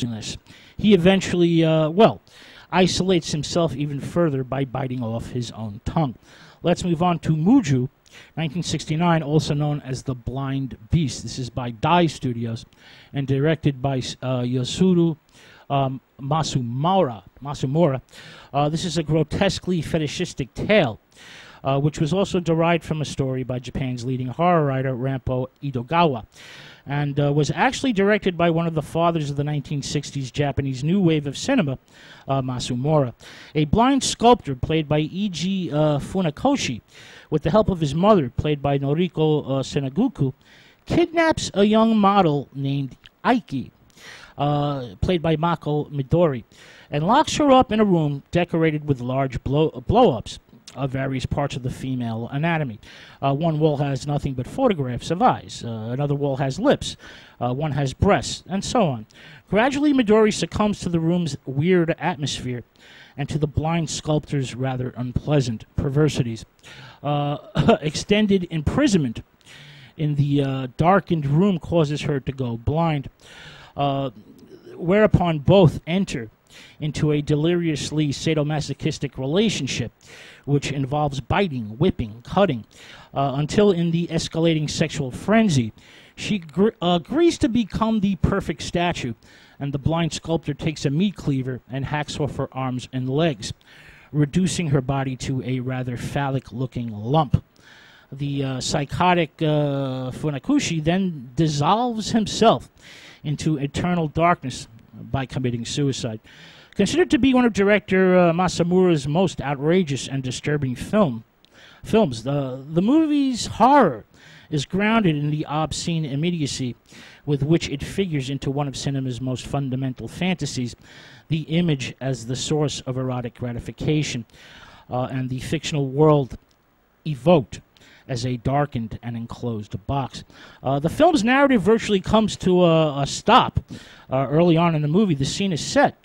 this. He eventually, isolates himself even further by biting off his own tongue. Let's move on to Moju, 1969, also known as The Blind Beast. This is by Dai Studios and directed by Yasuru Masumura. This is a grotesquely fetishistic tale, which was also derived from a story by Japan's leading horror writer, Rampo Edogawa, and was actually directed by one of the fathers of the 1960s Japanese new wave of cinema, Masumura. A blind sculptor played by Eiji Funakoshi, with the help of his mother, played by Noriko Senaguku, kidnaps a young model named Aiki, played by Mako Midori, and locks her up in a room decorated with large blow-ups of various parts of the female anatomy. One wall has nothing but photographs of eyes. Another wall has lips. One has breasts, and so on. Gradually, Midori succumbs to the room's weird atmosphere and to the blind sculptor's rather unpleasant perversities. Extended imprisonment in the darkened room causes her to go blind, whereupon both enter into a deliriously sadomasochistic relationship, which involves biting, whipping, cutting, until in the escalating sexual frenzy, she agrees to become the perfect statue, and the blind sculptor takes a meat cleaver and hacks off her arms and legs, reducing her body to a rather phallic-looking lump. The psychotic Funakoshi then dissolves himself into eternal darkness by committing suicide. Considered to be one of director Masamura's most outrageous and disturbing films, the movie's horror is grounded in the obscene immediacy with which it figures into one of cinema's most fundamental fantasies, the image as the source of erotic gratification, and the fictional world evoked as a darkened and enclosed box. The film's narrative virtually comes to a stop early on in the movie. The scene is set,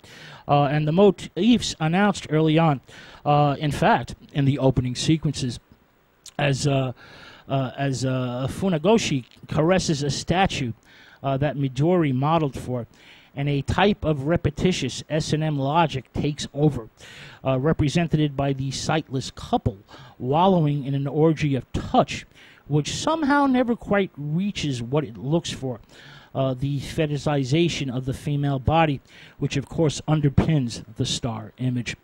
and the motifs announced early on. In fact, in the opening sequences, as Funakoshi caresses a statue that Midori modeled for, and a type of repetitious S&M logic takes over, represented by the sightless couple wallowing in an orgy of touch, which somehow never quite reaches what it looks for, the fetishization of the female body, which of course underpins the star image.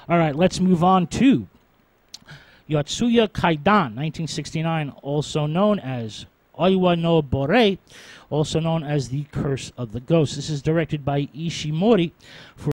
All right, let's move on to Yotsuya Kaidan, 1969, also known as Oiwa no Bore, also known as The Curse of the Ghost. This is directed by Ishimori for